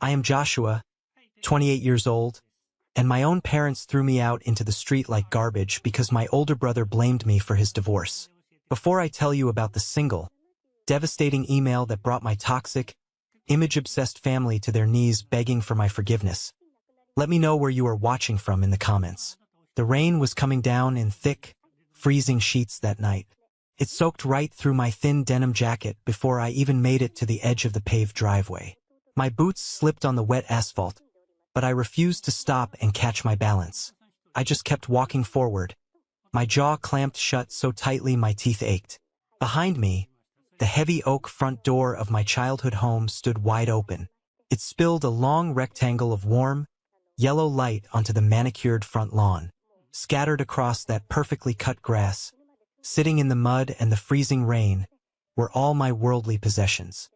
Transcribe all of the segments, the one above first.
I am Joshua, 28 years old, and my own parents threw me out into the street like garbage because my older brother blamed me for his divorce. Before I tell you about the single, devastating email that brought my toxic, image-obsessed family to their knees begging for my forgiveness, let me know where you are watching from in the comments. The rain was coming down in thick, freezing sheets that night. It soaked right through my thin denim jacket before I even made it to the edge of the paved driveway. My boots slipped on the wet asphalt, but I refused to stop and catch my balance. I just kept walking forward, my jaw clamped shut so tightly my teeth ached. Behind me, the heavy oak front door of my childhood home stood wide open. It spilled a long rectangle of warm, yellow light onto the manicured front lawn. Scattered across that perfectly cut grass, sitting in the mud and the freezing rain, were all my worldly possessions.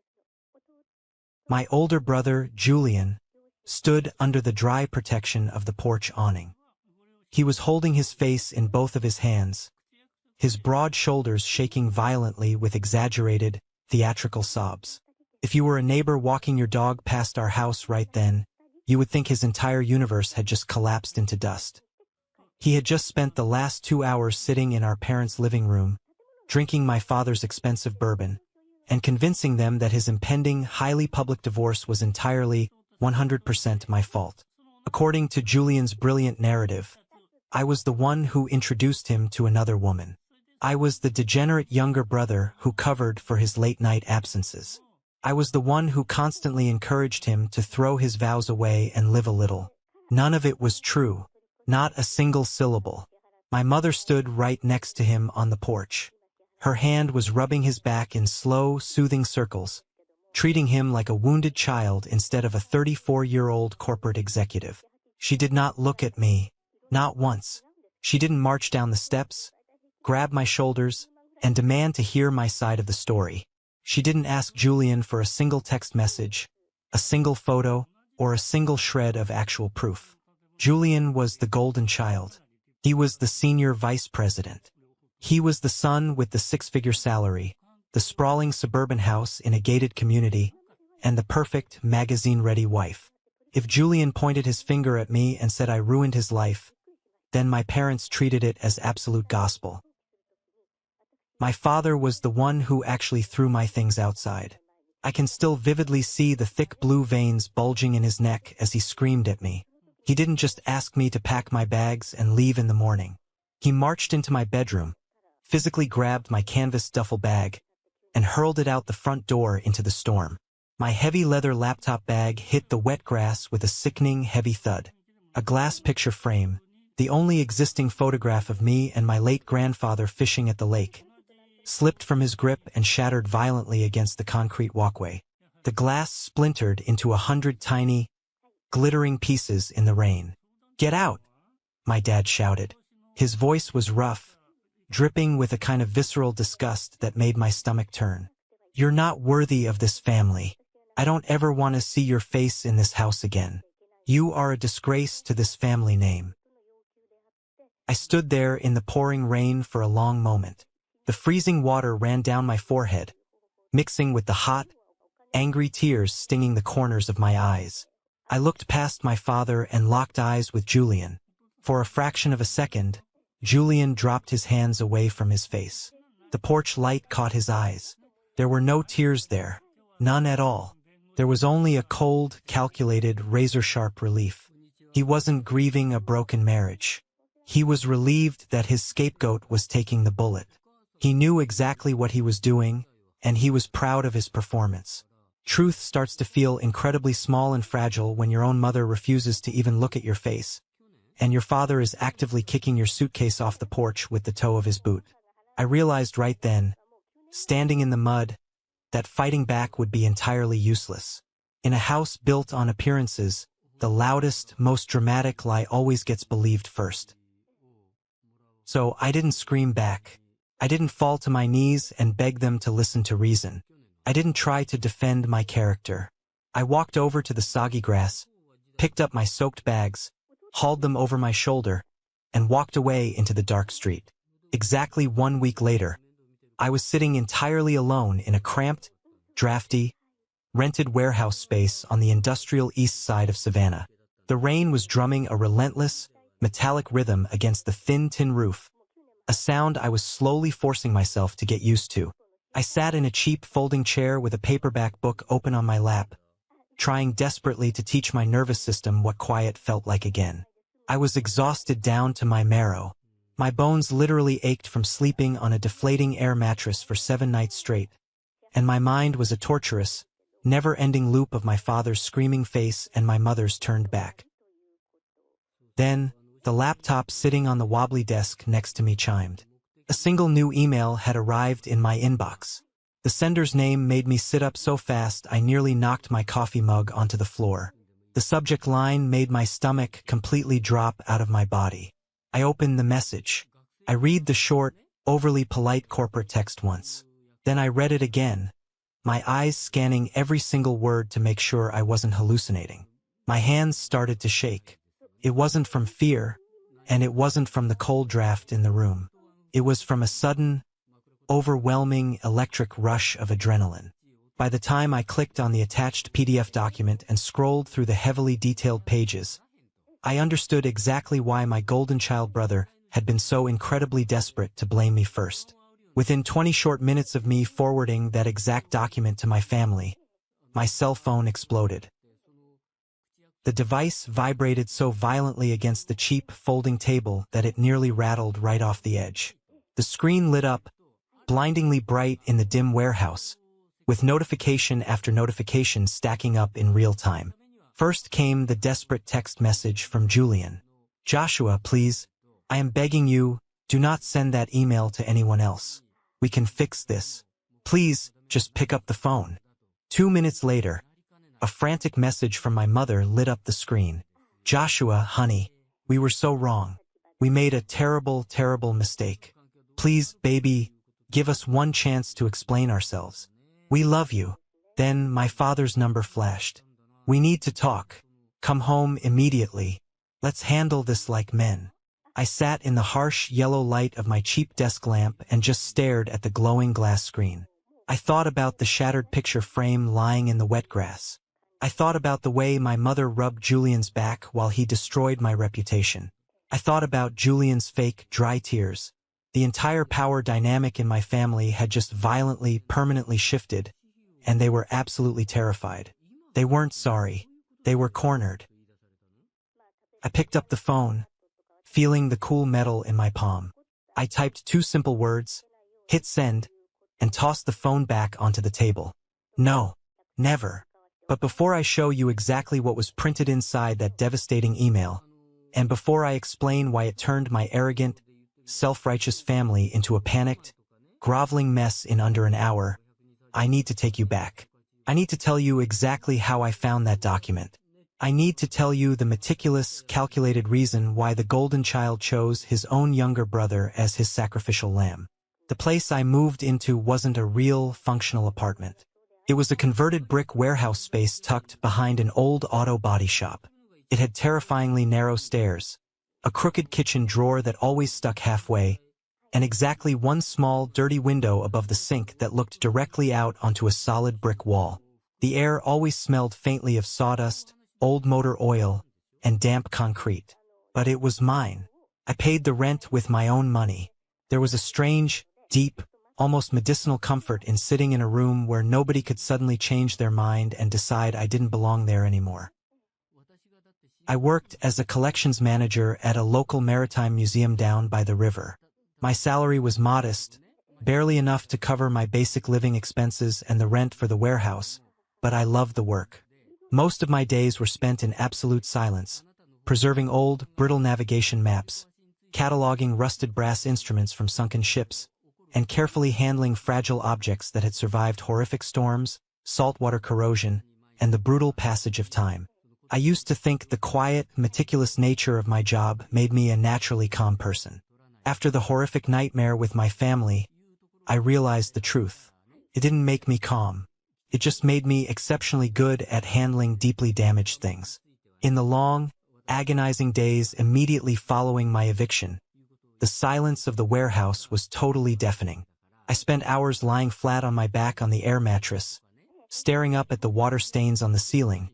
My older brother, Julian, stood under the dry protection of the porch awning. He was holding his face in both of his hands, his broad shoulders shaking violently with exaggerated, theatrical sobs. If you were a neighbor walking your dog past our house right then, you would think his entire universe had just collapsed into dust. He had just spent the last 2 hours sitting in our parents' living room, drinking my father's expensive bourbon, and convincing them that his impending, highly public divorce was entirely, 100% my fault. According to Julian's brilliant narrative, I was the one who introduced him to another woman. I was the degenerate younger brother who covered for his late-night absences. I was the one who constantly encouraged him to throw his vows away and live a little. None of it was true. Not a single syllable. My mother stood right next to him on the porch. Her hand was rubbing his back in slow, soothing circles, treating him like a wounded child instead of a 34-year-old corporate executive. She did not look at me, not once. She didn't march down the steps, grab my shoulders, and demand to hear my side of the story. She didn't ask Julian for a single text message, a single photo, or a single shred of actual proof. Julian was the golden child. He was the senior vice president. He was the son with the 6-figure salary, the sprawling suburban house in a gated community, and the perfect magazine-ready wife. If Julian pointed his finger at me and said I ruined his life, then my parents treated it as absolute gospel. My father was the one who actually threw my things outside. I can still vividly see the thick blue veins bulging in his neck as he screamed at me. He didn't just ask me to pack my bags and leave in the morning. He marched into my bedroom, physically grabbed my canvas duffel bag, and hurled it out the front door into the storm. My heavy leather laptop bag hit the wet grass with a sickening, heavy thud. A glass picture frame, the only existing photograph of me and my late grandfather fishing at the lake, slipped from his grip and shattered violently against the concrete walkway. The glass splintered into 100 tiny, glittering pieces in the rain. "Get out!" my dad shouted. His voice was rough, dripping with a kind of visceral disgust that made my stomach turn. "You're not worthy of this family. I don't ever want to see your face in this house again. You are a disgrace to this family name." I stood there in the pouring rain for a long moment. The freezing water ran down my forehead, mixing with the hot, angry tears stinging the corners of my eyes. I looked past my father and locked eyes with Julian. For a fraction of a second, Julian dropped his hands away from his face. The porch light caught his eyes. There were no tears there, none at all. There was only a cold, calculated, razor-sharp relief. He wasn't grieving a broken marriage. He was relieved that his scapegoat was taking the bullet. He knew exactly what he was doing, and he was proud of his performance. Truth starts to feel incredibly small and fragile when your own mother refuses to even look at your face, and your father is actively kicking your suitcase off the porch with the toe of his boot. I realized right then, standing in the mud, that fighting back would be entirely useless. In a house built on appearances, the loudest, most dramatic lie always gets believed first. So I didn't scream back. I didn't fall to my knees and beg them to listen to reason. I didn't try to defend my character. I walked over to the soggy grass, picked up my soaked bags, hauled them over my shoulder, and walked away into the dark street. Exactly 1 week later, I was sitting entirely alone in a cramped, drafty, rented warehouse space on the industrial east side of Savannah. The rain was drumming a relentless, metallic rhythm against the thin tin roof, a sound I was slowly forcing myself to get used to. I sat in a cheap folding chair with a paperback book open on my lap, trying desperately to teach my nervous system what quiet felt like again. I was exhausted down to my marrow. My bones literally ached from sleeping on a deflating air mattress for 7 nights straight, and my mind was a torturous, never-ending loop of my father's screaming face and my mother's turned back. Then, the laptop sitting on the wobbly desk next to me chimed. A single new email had arrived in my inbox. The sender's name made me sit up so fast I nearly knocked my coffee mug onto the floor. The subject line made my stomach completely drop out of my body. I opened the message. I read the short, overly polite corporate text once. Then I read it again, my eyes scanning every single word to make sure I wasn't hallucinating. My hands started to shake. It wasn't from fear, and it wasn't from the cold draft in the room. It was from a sudden, overwhelming electric rush of adrenaline. By the time I clicked on the attached PDF document and scrolled through the heavily detailed pages, I understood exactly why my golden child brother had been so incredibly desperate to blame me first. Within 20 short minutes of me forwarding that exact document to my family, my cell phone exploded. The device vibrated so violently against the cheap folding table that it nearly rattled right off the edge. The screen lit up, blindingly bright in the dim warehouse, with notification after notification stacking up in real time. First came the desperate text message from Julian. "Joshua, please, I am begging you, do not send that email to anyone else. We can fix this. Please, just pick up the phone." 2 minutes later, a frantic message from my mother lit up the screen. "Joshua, honey, we were so wrong. We made a terrible, terrible mistake. Please, baby, give us one chance to explain ourselves. We love you." Then my father's number flashed. "We need to talk. Come home immediately. Let's handle this like men." I sat in the harsh yellow light of my cheap desk lamp and just stared at the glowing glass screen. I thought about the shattered picture frame lying in the wet grass. I thought about the way my mother rubbed Julian's back while he destroyed my reputation. I thought about Julian's fake, dry tears. The entire power dynamic in my family had just violently, permanently shifted, and they were absolutely terrified. They weren't sorry. They were cornered. I picked up the phone, feeling the cool metal in my palm. I typed 2 simple words, hit send, and tossed the phone back onto the table. No, never. But before I show you exactly what was printed inside that devastating email, and before I explain why it turned my arrogant, self-righteous family into a panicked, groveling mess in under an hour, I need to take you back. I need to tell you exactly how I found that document. I need to tell you the meticulous, calculated reason why the golden child chose his own younger brother as his sacrificial lamb. The place I moved into wasn't a real, functional apartment. It was a converted brick warehouse space tucked behind an old auto body shop. It had terrifyingly narrow stairs, a crooked kitchen drawer that always stuck halfway, and exactly one small, dirty window above the sink that looked directly out onto a solid brick wall. The air always smelled faintly of sawdust, old motor oil, and damp concrete. But it was mine. I paid the rent with my own money. There was a strange, deep, almost medicinal comfort in sitting in a room where nobody could suddenly change their mind and decide I didn't belong there anymore. I worked as a collections manager at a local maritime museum down by the river. My salary was modest, barely enough to cover my basic living expenses and the rent for the warehouse, but I loved the work. Most of my days were spent in absolute silence, preserving old, brittle navigation maps, cataloging rusted brass instruments from sunken ships, and carefully handling fragile objects that had survived horrific storms, saltwater corrosion, and the brutal passage of time. I used to think the quiet, meticulous nature of my job made me a naturally calm person. After the horrific nightmare with my family, I realized the truth. It didn't make me calm. It just made me exceptionally good at handling deeply damaged things. In the long, agonizing days immediately following my eviction, the silence of the warehouse was totally deafening. I spent hours lying flat on my back on the air mattress, staring up at the water stains on the ceiling,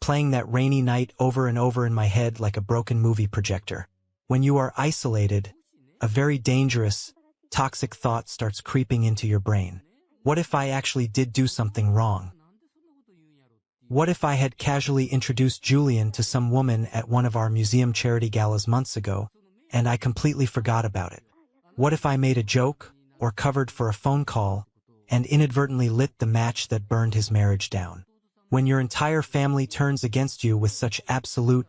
playing that rainy night over and over in my head like a broken movie projector. When you are isolated, a very dangerous, toxic thought starts creeping into your brain. What if I actually did do something wrong? What if I had casually introduced Julian to some woman at one of our museum charity galas months ago, and I completely forgot about it? What if I made a joke, or covered for a phone call, and inadvertently lit the match that burned his marriage down? When your entire family turns against you with such absolute,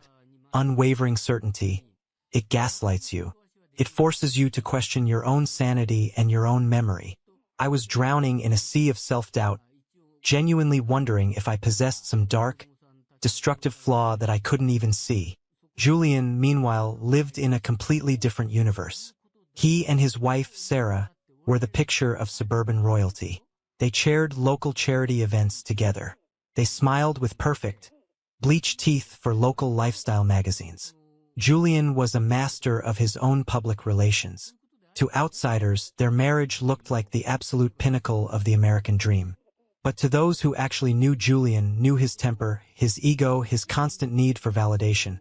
unwavering certainty, it gaslights you. It forces you to question your own sanity and your own memory. I was drowning in a sea of self-doubt, genuinely wondering if I possessed some dark, destructive flaw that I couldn't even see. Julian, meanwhile, lived in a completely different universe. He and his wife, Sarah, were the picture of suburban royalty. They chaired local charity events together. They smiled with perfect, bleached teeth for local lifestyle magazines. Julian was a master of his own public relations. To outsiders, their marriage looked like the absolute pinnacle of the American dream. But to those who actually knew Julian, knew his temper, his ego, his constant need for validation,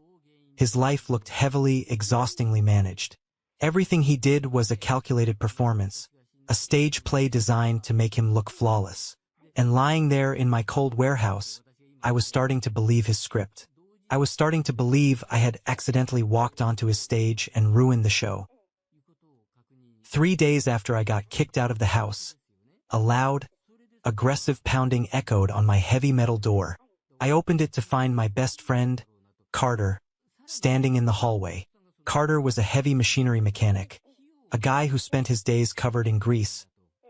his life looked heavily, exhaustingly managed. Everything he did was a calculated performance, a stage play designed to make him look flawless. And lying there in my cold warehouse, I was starting to believe his script. I was starting to believe I had accidentally walked onto his stage and ruined the show. 3 days after I got kicked out of the house, a loud, aggressive pounding echoed on my heavy metal door. I opened it to find my best friend, Carter, standing in the hallway. Carter was a heavy machinery mechanic, a guy who spent his days covered in grease,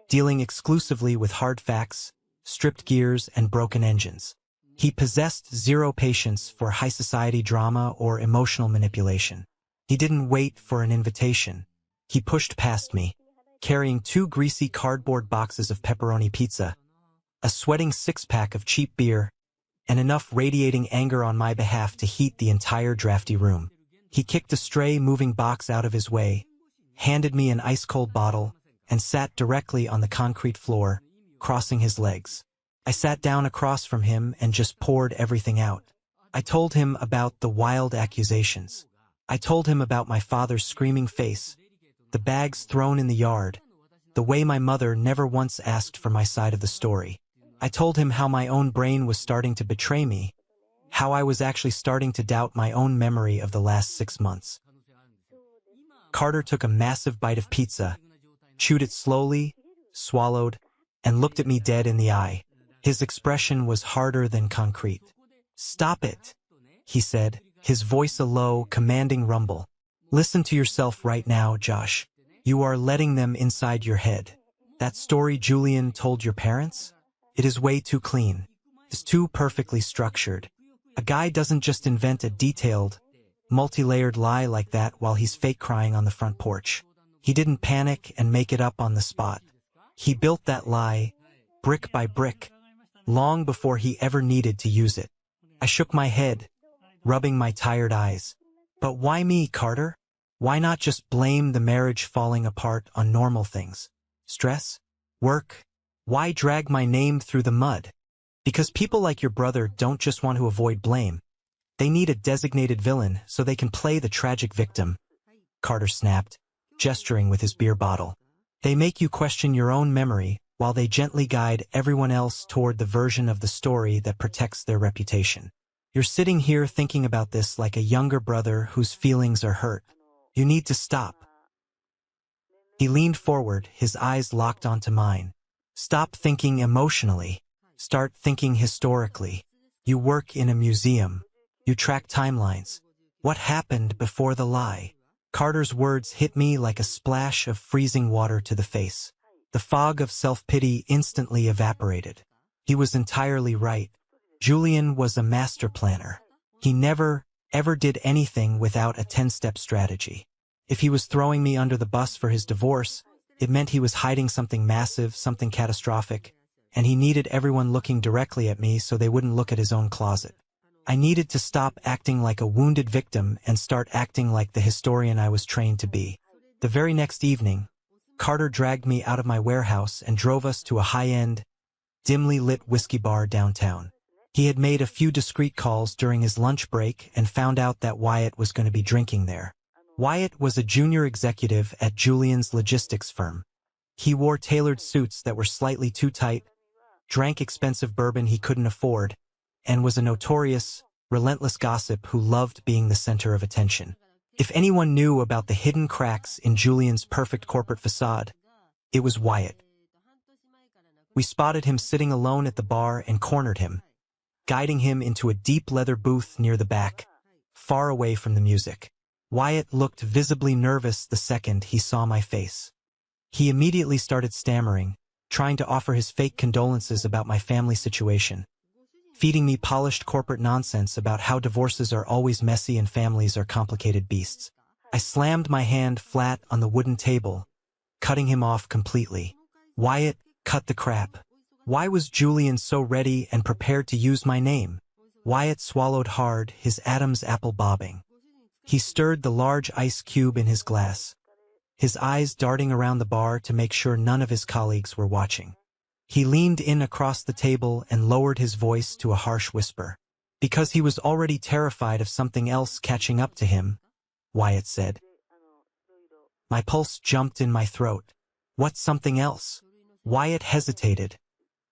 dealing exclusively with hard facts, stripped gears, and broken engines. He possessed zero patience for high society drama or emotional manipulation. He didn't wait for an invitation. He pushed past me, carrying 2 greasy cardboard boxes of pepperoni pizza, a sweating 6-pack of cheap beer, and enough radiating anger on my behalf to heat the entire drafty room. He kicked a stray moving box out of his way, handed me an ice-cold bottle, and sat directly on the concrete floor, crossing his legs. I sat down across from him and just poured everything out. I told him about the wild accusations. I told him about my father's screaming face, the bags thrown in the yard, the way my mother never once asked for my side of the story. I told him how my own brain was starting to betray me, how I was actually starting to doubt my own memory of the last 6 months. Carter took a massive bite of pizza, chewed it slowly, swallowed, and looked at me dead in the eye. His expression was harder than concrete. "Stop it," he said, his voice a low, commanding rumble. "Listen to yourself right now, Josh. You are letting them inside your head. That story Julian told your parents? It is way too clean. It's too perfectly structured. A guy doesn't just invent a detailed, multi-layered lie like that while he's fake crying on the front porch. He didn't panic and make it up on the spot. He built that lie, brick by brick, long before he ever needed to use it." I shook my head, rubbing my tired eyes. "But why me, Carter? Why not just blame the marriage falling apart on normal things? Stress? Work? Why drag my name through the mud? Because people like your brother don't just want to avoid blame. They need a designated villain so they can play the tragic victim," Carter snapped, gesturing with his beer bottle. "They make you question your own memory while they gently guide everyone else toward the version of the story that protects their reputation. You're sitting here thinking about this like a younger brother whose feelings are hurt. You need to stop." He leaned forward, his eyes locked onto mine. "Stop thinking emotionally. Start thinking historically. You work in a museum. You track timelines. What happened before the lie?" Carter's words hit me like a splash of freezing water to the face. The fog of self-pity instantly evaporated. He was entirely right. Julian was a master planner. He never, ever did anything without a 10-step strategy. If he was throwing me under the bus for his divorce, it meant he was hiding something massive, something catastrophic, and he needed everyone looking directly at me so they wouldn't look at his own closet. I needed to stop acting like a wounded victim and start acting like the historian I was trained to be. The very next evening, Carter dragged me out of my warehouse and drove us to a high-end, dimly lit whiskey bar downtown. He had made a few discreet calls during his lunch break and found out that Wyatt was going to be drinking there. Wyatt was a junior executive at Julian's logistics firm. He wore tailored suits that were slightly too tight, drank expensive bourbon he couldn't afford, and was a notorious, relentless gossip who loved being the center of attention. If anyone knew about the hidden cracks in Julian's perfect corporate facade, it was Wyatt. We spotted him sitting alone at the bar and cornered him, guiding him into a deep leather booth near the back, far away from the music. Wyatt looked visibly nervous the second he saw my face. He immediately started stammering, trying to offer his fake condolences about my family situation, feeding me polished corporate nonsense about how divorces are always messy and families are complicated beasts. I slammed my hand flat on the wooden table, cutting him off completely. Wyatt, cut the crap. Why was Julian so ready and prepared to use my name? Wyatt swallowed hard, his Adam's apple bobbing. He stirred the large ice cube in his glass, his eyes darting around the bar to make sure none of his colleagues were watching. He leaned in across the table and lowered his voice to a harsh whisper. Because he was already terrified of something else catching up to him, Wyatt said. My pulse jumped in my throat. What's something else? Wyatt hesitated,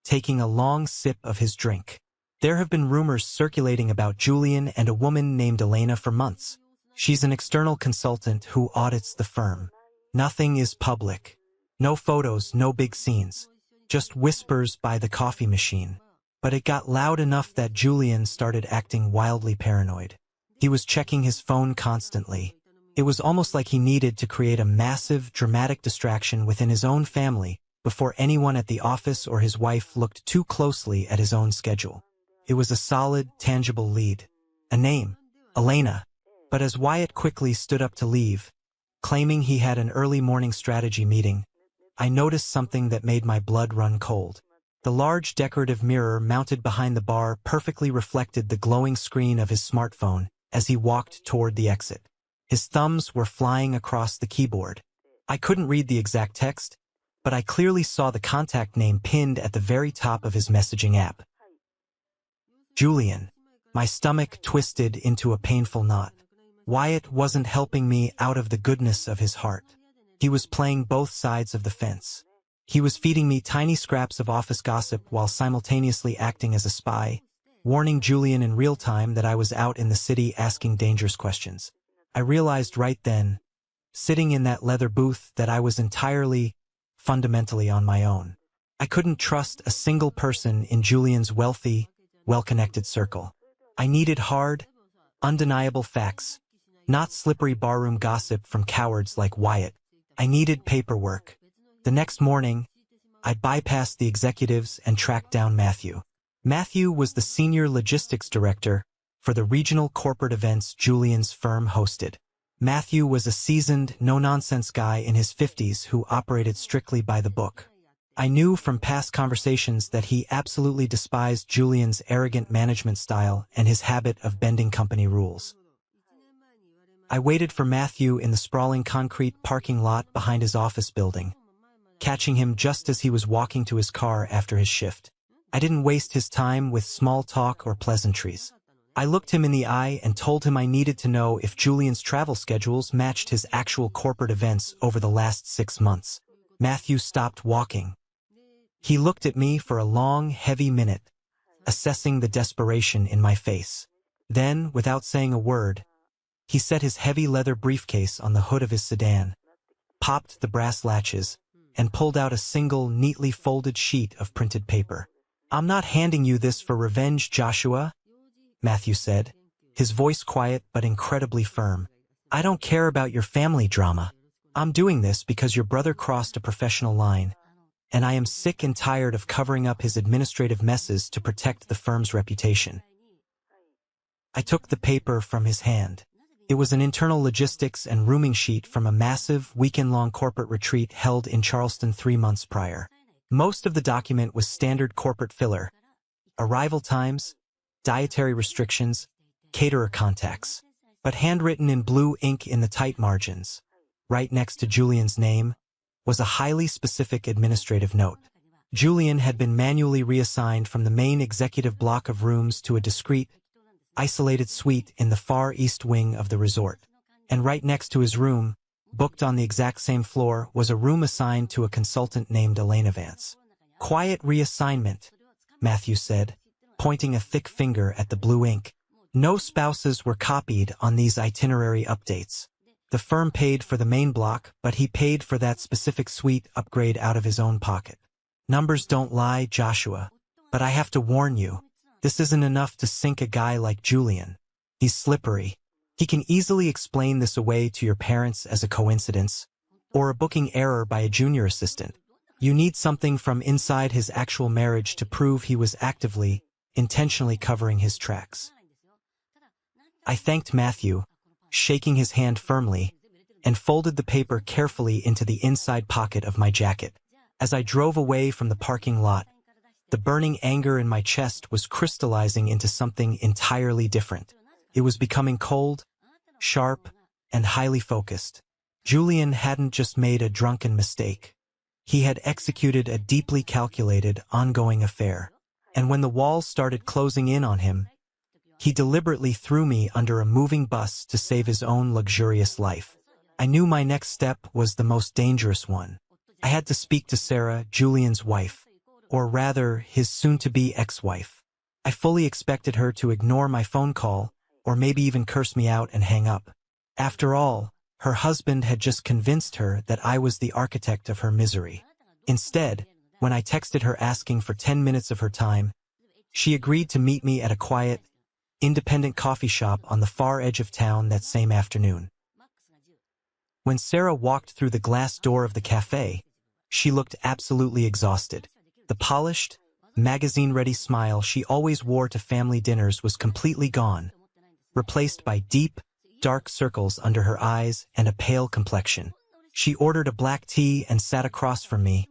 taking a long sip of his drink. There have been rumors circulating about Julian and a woman named Elena for months. She's an external consultant who audits the firm. Nothing is public. No photos, no big scenes. Just whispers by the coffee machine. But it got loud enough that Julian started acting wildly paranoid. He was checking his phone constantly. It was almost like he needed to create a massive, dramatic distraction within his own family before anyone at the office or his wife looked too closely at his own schedule. It was a solid, tangible lead. A name. Elena. But as Wyatt quickly stood up to leave, claiming he had an early morning strategy meeting, I noticed something that made my blood run cold. The large decorative mirror mounted behind the bar perfectly reflected the glowing screen of his smartphone as he walked toward the exit. His thumbs were flying across the keyboard. I couldn't read the exact text, but I clearly saw the contact name pinned at the very top of his messaging app. Julian. My stomach twisted into a painful knot. Wyatt wasn't helping me out of the goodness of his heart. He was playing both sides of the fence. He was feeding me tiny scraps of office gossip while simultaneously acting as a spy, warning Julian in real time that I was out in the city asking dangerous questions. I realized right then, sitting in that leather booth, that I was entirely, fundamentally on my own. I couldn't trust a single person in Julian's wealthy, well-connected circle. I needed hard, undeniable facts, not slippery barroom gossip from cowards like Wyatt. I needed paperwork. The next morning, I bypassed the executives and tracked down Matthew. Matthew was the senior logistics director for the regional corporate events Julian's firm hosted. Matthew was a seasoned, no-nonsense guy in his 50s who operated strictly by the book. I knew from past conversations that he absolutely despised Julian's arrogant management style and his habit of bending company rules. I waited for Matthew in the sprawling concrete parking lot behind his office building, catching him just as he was walking to his car after his shift. I didn't waste his time with small talk or pleasantries. I looked him in the eye and told him I needed to know if Julian's travel schedules matched his actual corporate events over the last 6 months. Matthew stopped walking. He looked at me for a long, heavy minute, assessing the desperation in my face. Then, without saying a word, he set his heavy leather briefcase on the hood of his sedan, popped the brass latches, and pulled out a single, neatly folded sheet of printed paper. "I'm not handing you this for revenge, Joshua," Matthew said, his voice quiet but incredibly firm. "I don't care about your family drama. I'm doing this because your brother crossed a professional line, and I am sick and tired of covering up his administrative messes to protect the firm's reputation." I took the paper from his hand. It was an internal logistics and rooming sheet from a massive, weekend-long corporate retreat held in Charleston 3 months prior. Most of the document was standard corporate filler: arrival times, dietary restrictions, caterer contacts. But handwritten in blue ink in the tight margins, right next to Julian's name, was a highly specific administrative note. Julian had been manually reassigned from the main executive block of rooms to a discreet, isolated suite in the far east wing of the resort. And right next to his room, booked on the exact same floor, was a room assigned to a consultant named Elena Vance. "Quiet reassignment," Matthew said, pointing a thick finger at the blue ink. No spouses were copied on these itinerary updates. The firm paid for the main block, but he paid for that specific suite upgrade out of his own pocket. "Numbers don't lie, Joshua. But I have to warn you, this isn't enough to sink a guy like Julian. He's slippery. He can easily explain this away to your parents as a coincidence, or a booking error by a junior assistant. You need something from inside his actual marriage to prove he was actively, intentionally covering his tracks." I thanked Matthew, shaking his hand firmly, and folded the paper carefully into the inside pocket of my jacket. As I drove away from the parking lot, the burning anger in my chest was crystallizing into something entirely different. It was becoming cold, sharp, and highly focused. Julian hadn't just made a drunken mistake. He had executed a deeply calculated, ongoing affair. And when the walls started closing in on him, he deliberately threw me under a moving bus to save his own luxurious life. I knew my next step was the most dangerous one. I had to speak to Sarah, Julian's wife, or rather, his soon-to-be ex-wife. I fully expected her to ignore my phone call, or maybe even curse me out and hang up. After all, her husband had just convinced her that I was the architect of her misery. Instead, when I texted her asking for 10 minutes of her time, she agreed to meet me at a quiet, independent coffee shop on the far edge of town that same afternoon. When Sarah walked through the glass door of the cafe, she looked absolutely exhausted. The polished, magazine-ready smile she always wore to family dinners was completely gone, replaced by deep, dark circles under her eyes and a pale complexion. She ordered a black tea and sat across from me,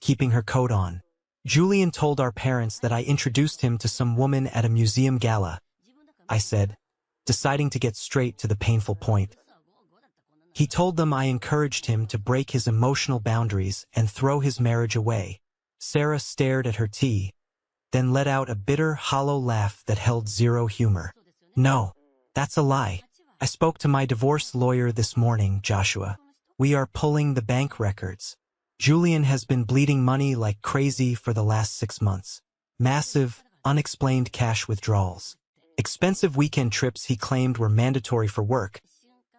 keeping her coat on. "Julian told our parents that I introduced him to some woman at a museum gala," I said, deciding to get straight to the painful point. "He told them I encouraged him to break his emotional boundaries and throw his marriage away." Sarah stared at her tea, then let out a bitter, hollow laugh that held zero humor. "No, that's a lie. I spoke to my divorce lawyer this morning, Joshua. We are pulling the bank records. Julian has been bleeding money like crazy for the last 6 months. Massive, unexplained cash withdrawals. Expensive weekend trips he claimed were mandatory for work,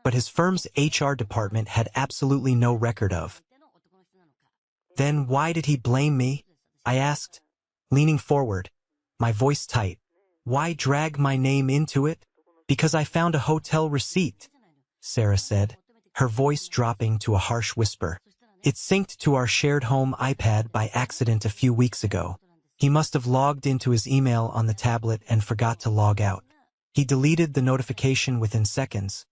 but his firm's HR department had absolutely no record of." "Then why did he blame me?" I asked, leaning forward, my voice tight. "Why drag my name into it?" "Because I found a hotel receipt," Sarah said, her voice dropping to a harsh whisper. "It synced to our shared home iPad by accident a few weeks ago. He must have logged into his email on the tablet and forgot to log out. He deleted the notification within seconds,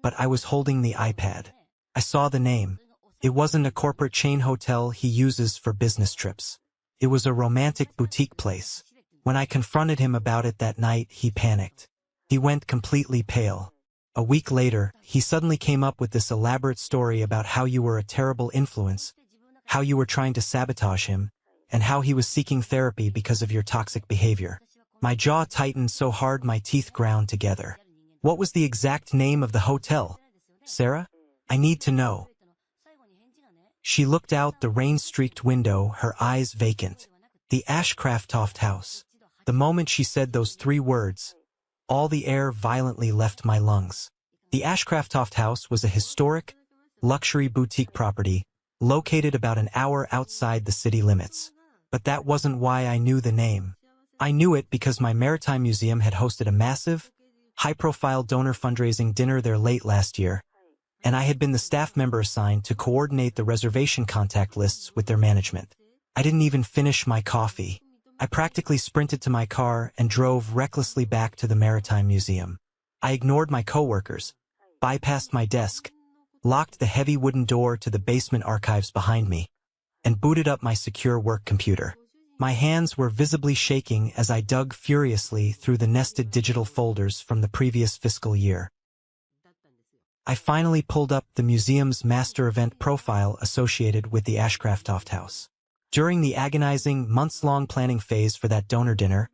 but I was holding the iPad. I saw the name. It wasn't a corporate chain hotel he uses for business trips. It was a romantic boutique place. When I confronted him about it that night, he panicked. He went completely pale. A week later, he suddenly came up with this elaborate story about how you were a terrible influence, how you were trying to sabotage him, and how he was seeking therapy because of your toxic behavior. My jaw tightened so hard my teeth ground together. What was the exact name of the hotel? Sarah? I need to know. She looked out the rain-streaked window, her eyes vacant. The Ashcraft House. The moment she said those 3 words, all the air violently left my lungs. The Ashcraft House was a historic, luxury boutique property located about an hour outside the city limits. But that wasn't why I knew the name. I knew it because my Maritime Museum had hosted a massive, high-profile donor fundraising dinner there late last year, and I had been the staff member assigned to coordinate the reservation contact lists with their management. I didn't even finish my coffee. I practically sprinted to my car and drove recklessly back to the Maritime Museum. I ignored my coworkers, bypassed my desk, locked the heavy wooden door to the basement archives behind me, and booted up my secure work computer. My hands were visibly shaking as I dug furiously through the nested digital folders from the previous fiscal year. I finally pulled up the museum's master event profile associated with the Ashcraft House. During the agonizing, months-long planning phase for that donor dinner,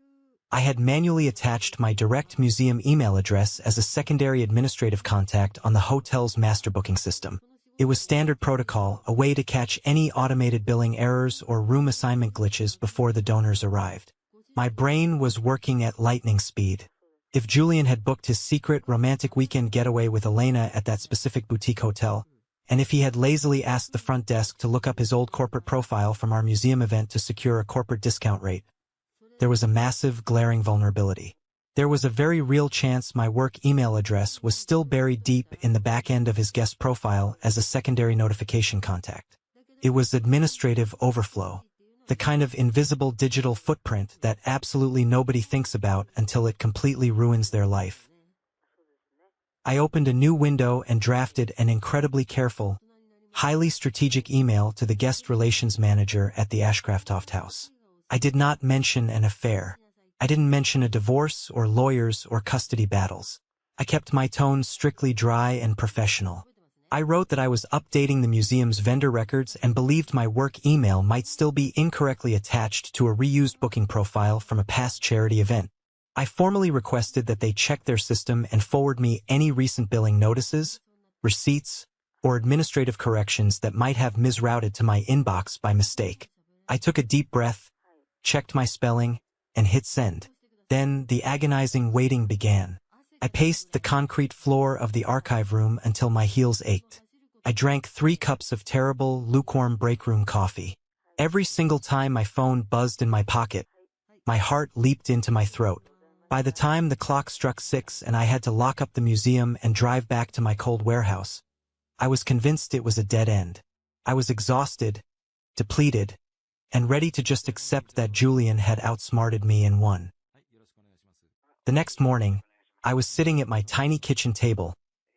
I had manually attached my direct museum email address as a secondary administrative contact on the hotel's master booking system. It was standard protocol, a way to catch any automated billing errors or room assignment glitches before the donors arrived. My brain was working at lightning speed. If Julian had booked his secret romantic weekend getaway with Elena at that specific boutique hotel, and if he had lazily asked the front desk to look up his old corporate profile from our museum event to secure a corporate discount rate, there was a massive, glaring vulnerability. There was a very real chance my work email address was still buried deep in the back end of his guest profile as a secondary notification contact. It was administrative overflow, the kind of invisible digital footprint that absolutely nobody thinks about until it completely ruins their life. I opened a new window and drafted an incredibly careful, highly strategic email to the guest relations manager at the Ashcraft House. I did not mention an affair. I didn't mention a divorce or lawyers or custody battles. I kept my tone strictly dry and professional. I wrote that I was updating the museum's vendor records and believed my work email might still be incorrectly attached to a reused booking profile from a past charity event. I formally requested that they check their system and forward me any recent billing notices, receipts, or administrative corrections that might have misrouted to my inbox by mistake. I took a deep breath, checked my spelling, and hit send. Then the agonizing waiting began. I paced the concrete floor of the archive room until my heels ached. I drank 3 cups of terrible, lukewarm break room coffee. Every single time my phone buzzed in my pocket, my heart leaped into my throat. By the time the clock struck 6 and I had to lock up the museum and drive back to my cold warehouse, I was convinced it was a dead end. I was exhausted, depleted, and ready to just accept that Julian had outsmarted me and won. The next morning, I was sitting at my tiny kitchen table,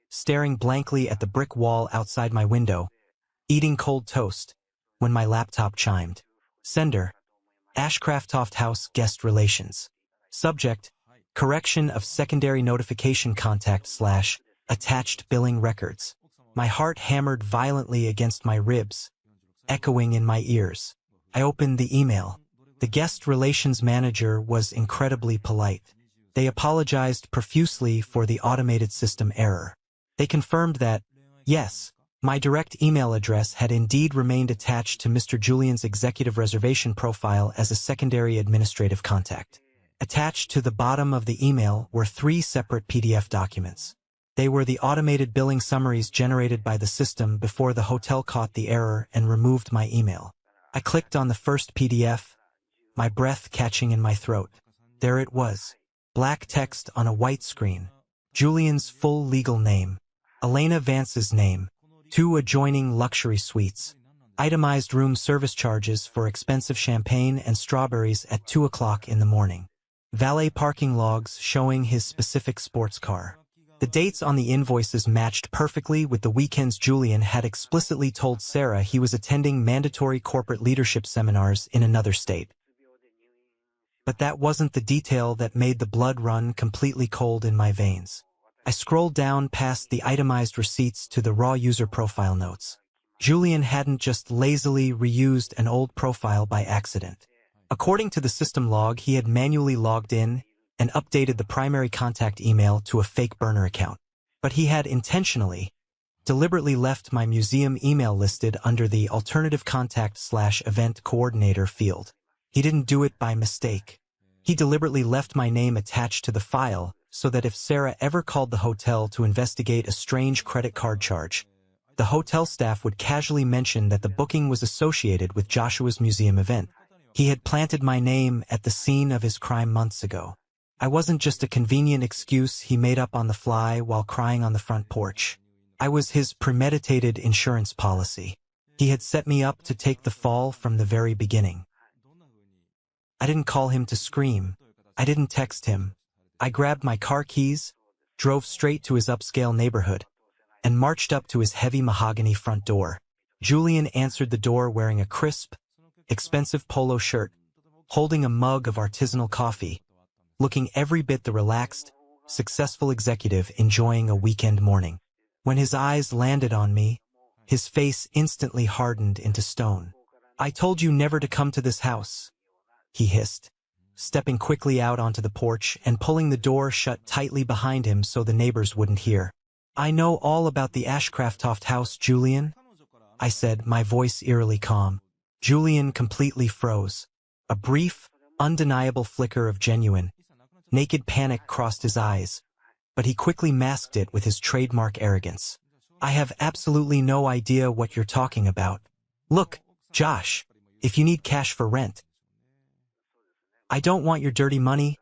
staring blankly at the brick wall outside my window, eating cold toast, when my laptop chimed. Sender: Ashcraft House Guest Relations. Subject: Correction of secondary notification contact / attached billing records. My heart hammered violently against my ribs, echoing in my ears. I opened the email. The guest relations manager was incredibly polite. They apologized profusely for the automated system error. They confirmed that, yes, my direct email address had indeed remained attached to Mr. Julian's executive reservation profile as a secondary administrative contact. Attached to the bottom of the email were 3 separate PDF documents. They were the automated billing summaries generated by the system before the hotel caught the error and removed my email. I clicked on the first PDF, my breath catching in my throat. There it was, black text on a white screen. Julian's full legal name, Elena Vance's name, 2 adjoining luxury suites, itemized room service charges for expensive champagne and strawberries at 2 o'clock in the morning. Valet parking logs showing his specific sports car. The dates on the invoices matched perfectly with the weekends Julian had explicitly told Sarah he was attending mandatory corporate leadership seminars in another state. But that wasn't the detail that made the blood run completely cold in my veins. I scrolled down past the itemized receipts to the raw user profile notes. Julian hadn't just lazily reused an old profile by accident. According to the system log, he had manually logged in and updated the primary contact email to a fake burner account. But he had intentionally, deliberately left my museum email listed under the alternative contact / event coordinator field. He didn't do it by mistake. He deliberately left my name attached to the file so that if Sarah ever called the hotel to investigate a strange credit card charge, the hotel staff would casually mention that the booking was associated with Joshua's museum event. He had planted my name at the scene of his crime months ago. I wasn't just a convenient excuse he made up on the fly while crying on the front porch. I was his premeditated insurance policy. He had set me up to take the fall from the very beginning. I didn't call him to scream. I didn't text him. I grabbed my car keys, drove straight to his upscale neighborhood, and marched up to his heavy mahogany front door. Julian answered the door wearing a crisp, expensive polo shirt, holding a mug of artisanal coffee, looking every bit the relaxed, successful executive enjoying a weekend morning. When his eyes landed on me, his face instantly hardened into stone. I told you never to come to this house, he hissed, stepping quickly out onto the porch and pulling the door shut tightly behind him so the neighbors wouldn't hear. I know all about the Ashcraft house, Julian, I said, my voice eerily calm. Julian completely froze. A brief, undeniable flicker of genuine, naked panic crossed his eyes, but he quickly masked it with his trademark arrogance. I have absolutely no idea what you're talking about. Look, Josh, if you need cash for rent. I don't want your dirty money,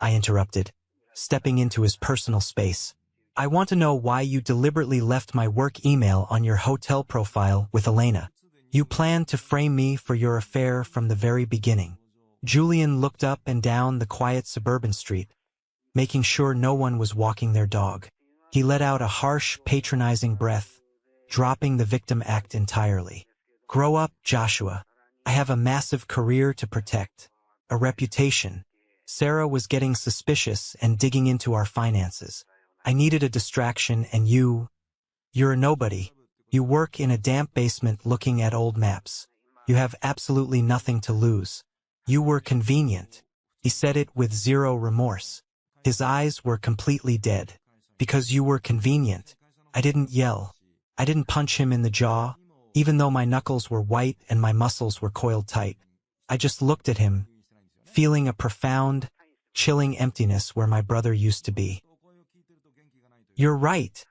I interrupted, stepping into his personal space. I want to know why you deliberately left my work email on your hotel profile with Elena. You planned to frame me for your affair from the very beginning. Julian looked up and down the quiet suburban street, making sure no one was walking their dog. He let out a harsh, patronizing breath, dropping the victim act entirely. Grow up, Joshua. I have a massive career to protect, a reputation. Sarah was getting suspicious and digging into our finances. I needed a distraction, and you're a nobody. You work in a damp basement looking at old maps. You have absolutely nothing to lose. You were convenient. He said it with zero remorse. His eyes were completely dead. Because you were convenient. I didn't yell. I didn't punch him in the jaw, even though my knuckles were white and my muscles were coiled tight. I just looked at him, feeling a profound, chilling emptiness where my brother used to be. You're right,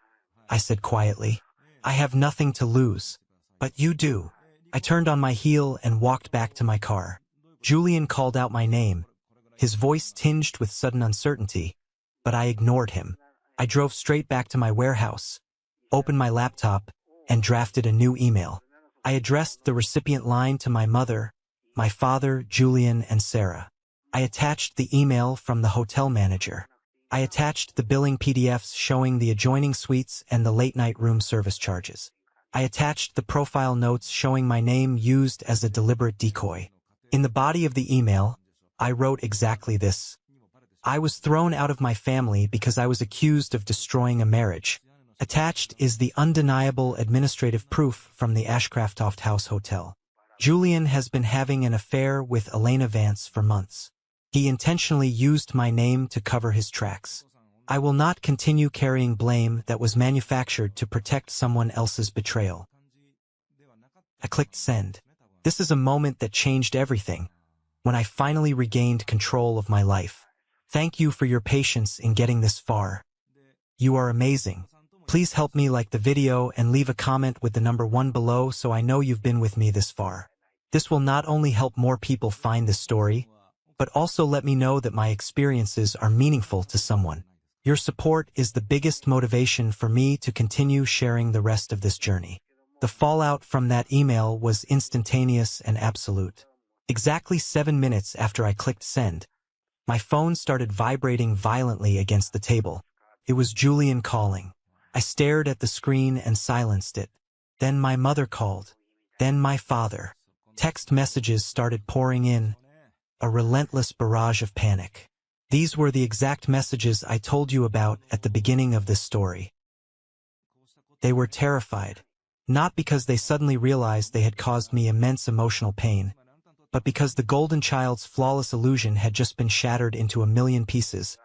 I said quietly. I have nothing to lose. But you do. I turned on my heel and walked back to my car. Julian called out my name, his voice tinged with sudden uncertainty, but I ignored him. I drove straight back to my warehouse, opened my laptop, and drafted a new email. I addressed the recipient line to my mother, my father, Julian, and Sarah. I attached the email from the hotel manager. I attached the billing PDFs showing the adjoining suites and the late-night room service charges. I attached the profile notes showing my name used as a deliberate decoy. In the body of the email, I wrote exactly this. I was thrown out of my family because I was accused of destroying a marriage. Attached is the undeniable administrative proof from the Ashcraft House Hotel. Julian has been having an affair with Elena Vance for months. He intentionally used my name to cover his tracks. I will not continue carrying blame that was manufactured to protect someone else's betrayal. I clicked send. This is a moment that changed everything, when I finally regained control of my life. Thank you for your patience in getting this far. You are amazing. Please help me like the video and leave a comment with the number 1 below so I know you've been with me this far. This will not only help more people find this story, but also let me know that my experiences are meaningful to someone. Your support is the biggest motivation for me to continue sharing the rest of this journey. The fallout from that email was instantaneous and absolute. Exactly 7 minutes after I clicked send, my phone started vibrating violently against the table. It was Julian calling. I stared at the screen and silenced it. Then my mother called. Then my father. Text messages started pouring in. A relentless barrage of panic. These were the exact messages I told you about at the beginning of this story. They were terrified, not because they suddenly realized they had caused me immense emotional pain, but because the golden child's flawless illusion had just been shattered into a million pieces,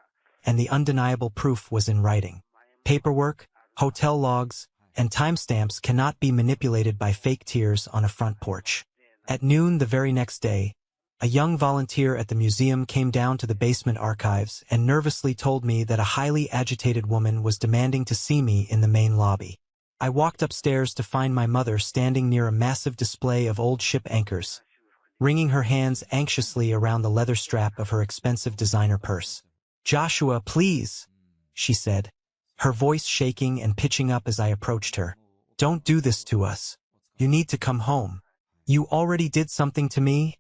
and the undeniable proof was in writing. Paperwork, hotel logs, and timestamps cannot be manipulated by fake tears on a front porch. At noon the very next day, a young volunteer at the museum came down to the basement archives and nervously told me that a highly agitated woman was demanding to see me in the main lobby. I walked upstairs to find my mother standing near a massive display of old ship anchors, wringing her hands anxiously around the leather strap of her expensive designer purse. "Joshua, please," she said, her voice shaking and pitching up as I approached her. "Don't do this to us. You need to come home." "You already did something to me,"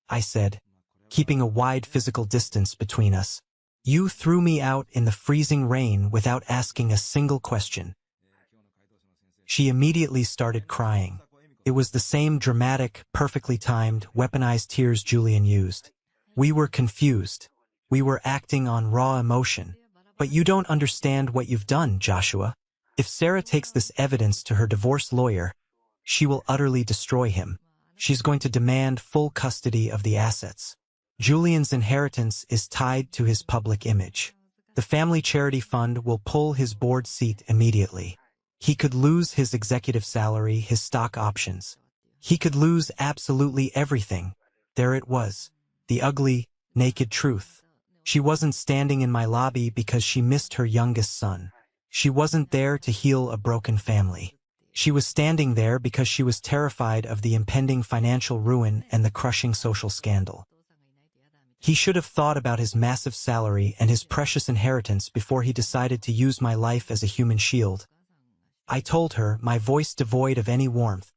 I said, keeping a wide physical distance between us. "You threw me out in the freezing rain without asking a single question." She immediately started crying. It was the same dramatic, perfectly timed, weaponized tears Julian used. We were confused. We were acting on raw emotion. "But you don't understand what you've done, Joshua. If Sarah takes this evidence to her divorce lawyer, she will utterly destroy him. She's going to demand full custody of the assets. Julian's inheritance is tied to his public image. The family charity fund will pull his board seat immediately. He could lose his executive salary, his stock options. He could lose absolutely everything. There it was, the ugly, naked truth. She wasn't standing in my lobby because she missed her youngest son. She wasn't there to heal a broken family. She was standing there because she was terrified of the impending financial ruin and the crushing social scandal. He should have thought about his massive salary and his precious inheritance before he decided to use my life as a human shield. I told her, my voice devoid of any warmth.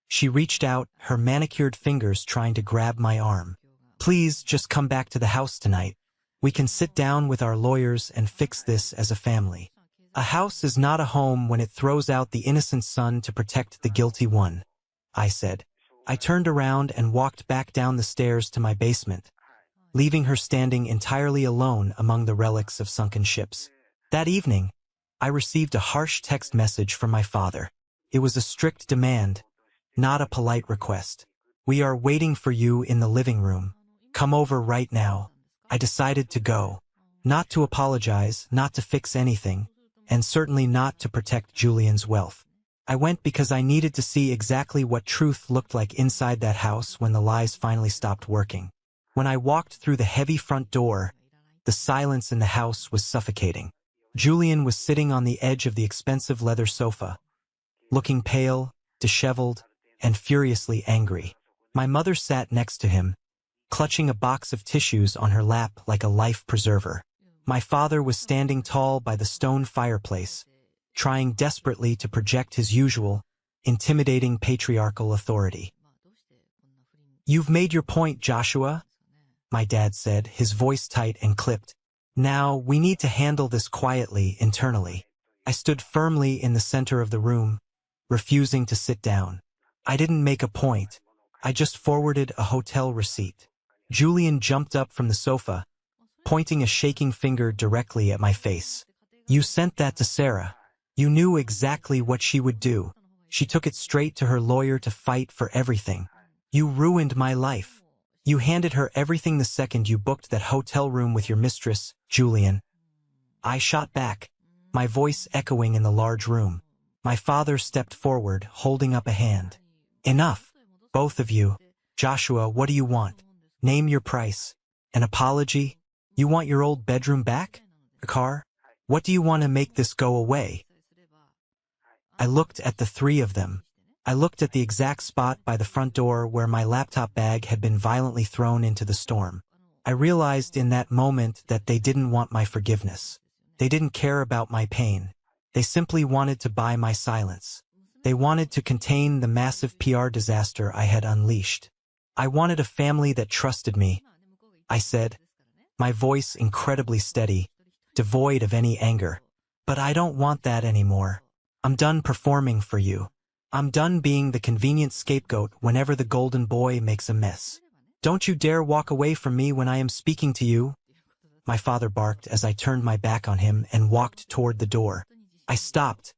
She reached out, her manicured fingers trying to grab my arm. Please, just come back to the house tonight. We can sit down with our lawyers and fix this as a family. A house is not a home when it throws out the innocent son to protect the guilty one, I said. I turned around and walked back down the stairs to my basement, leaving her standing entirely alone among the relics of sunken ships. That evening, I received a harsh text message from my father. It was a strict demand, not a polite request. We are waiting for you in the living room. Come over right now. I decided to go. Not to apologize, not to fix anything, and certainly not to protect Julian's wealth. I went because I needed to see exactly what truth looked like inside that house when the lies finally stopped working. When I walked through the heavy front door, the silence in the house was suffocating. Julian was sitting on the edge of the expensive leather sofa, looking pale, disheveled, and furiously angry. My mother sat next to him, clutching a box of tissues on her lap like a life preserver. My father was standing tall by the stone fireplace, trying desperately to project his usual, intimidating patriarchal authority. You've made your point, Joshua, my dad said, his voice tight and clipped. Now, we need to handle this quietly, internally. I stood firmly in the center of the room, refusing to sit down. I didn't make a point. I just forwarded a hotel receipt. Julian jumped up from the sofa, pointing a shaking finger directly at my face. You sent that to Sarah. You knew exactly what she would do. She took it straight to her lawyer to fight for everything. You ruined my life. You handed her everything the second you booked that hotel room with your mistress, Julian. I shot back, my voice echoing in the large room. My father stepped forward, holding up a hand. Enough, both of you. Joshua, what do you want? Name your price. An apology? You want your old bedroom back? A car? What do you want to make this go away? I looked at the three of them. I looked at the exact spot by the front door where my laptop bag had been violently thrown into the storm. I realized in that moment that they didn't want my forgiveness. They didn't care about my pain. They simply wanted to buy my silence. They wanted to contain the massive PR disaster I had unleashed. I wanted a family that trusted me, I said, my voice incredibly steady, devoid of any anger. But I don't want that anymore. I'm done performing for you. I'm done being the convenient scapegoat whenever the golden boy makes a mess. Don't you dare walk away from me when I am speaking to you, my father barked as I turned my back on him and walked toward the door. I stopped,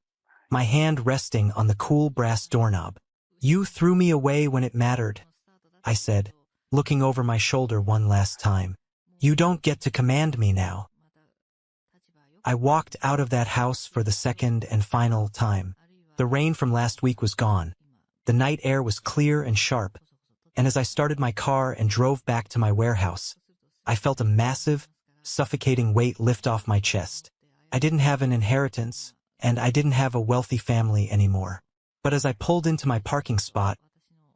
my hand resting on the cool brass doorknob. You threw me away when it mattered, I said, looking over my shoulder one last time. You don't get to command me now. I walked out of that house for the second and final time. The rain from last week was gone. The night air was clear and sharp, and as I started my car and drove back to my warehouse, I felt a massive, suffocating weight lift off my chest. I didn't have an inheritance, and I didn't have a wealthy family anymore. But as I pulled into my parking spot,